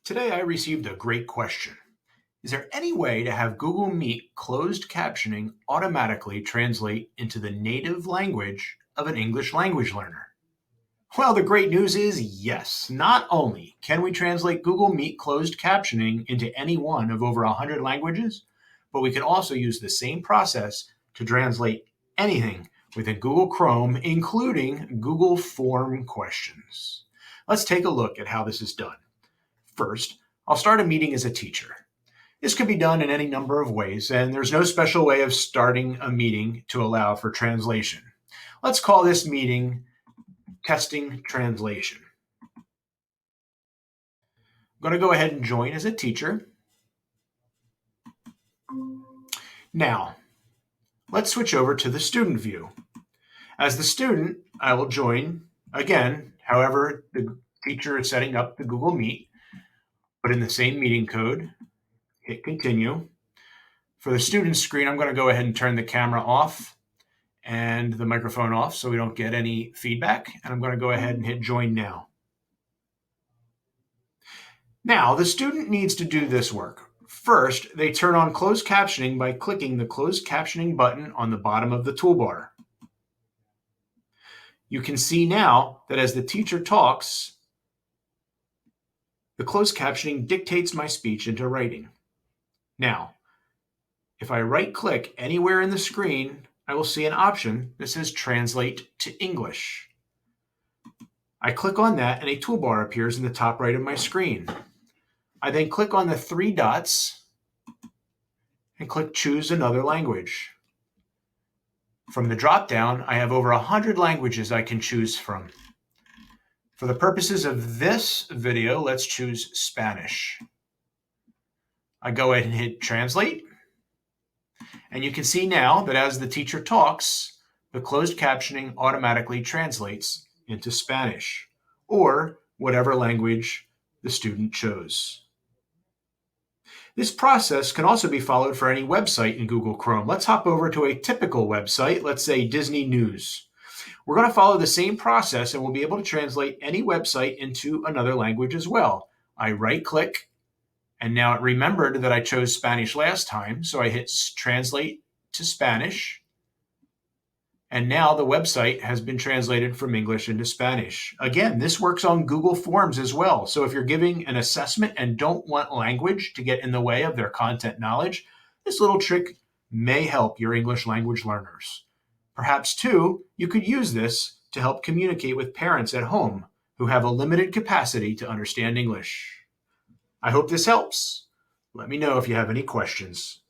Today I received a great question. Is there any way to have Google Meet closed captioning automatically translate into the native language of an English language learner? Well, the great news is yes. Not only can we translate Google Meet closed captioning into any one of over 100 languages, but we can also use the same process to translate anything within Google Chrome, including Google Form questions. Let's take a look at how this is done. First, I'll start a meeting as a teacher. This can be done in any number of ways, and there's no special way of starting a meeting to allow for translation. Let's call this meeting Testing Translation. I'm going to go ahead and join as a teacher. Now, let's switch over to the student view. As the student, I will join again, however the teacher is setting up the Google Meet, but in the same meeting code. Hit continue. For the student screen, I'm going to go ahead and turn the camera off and the microphone off so we don't get any feedback. And I'm going to go ahead and hit join now. Now, the student needs to do this work. First, they turn on closed captioning by clicking the closed captioning button on the bottom of the toolbar. You can see now that as the teacher talks, the closed captioning dictates my speech into writing. Now, if I right-click anywhere in the screen, I will see an option that says Translate to English. I click on that and a toolbar appears in the top right of my screen. I then click on the three dots and click Choose Another Language. From the drop-down, I have over 100 languages I can choose from. For the purposes of this video, let's choose Spanish. I go ahead and hit Translate. And you can see now that as the teacher talks, the closed captioning automatically translates into Spanish, or whatever language the student chose. This process can also be followed for any website in Google Chrome. Let's hop over to a typical website, let's say Disney News. We're going to follow the same process and we'll be able to translate any website into another language as well. I right-click. And now it remembered that I chose Spanish last time, so I hit Translate to Spanish. And now the website has been translated from English into Spanish. Again, this works on Google Forms as well. So if you're giving an assessment and don't want language to get in the way of their content knowledge, this little trick may help your English language learners. Perhaps, too, you could use this to help communicate with parents at home who have a limited capacity to understand English. I hope this helps. Let me know if you have any questions.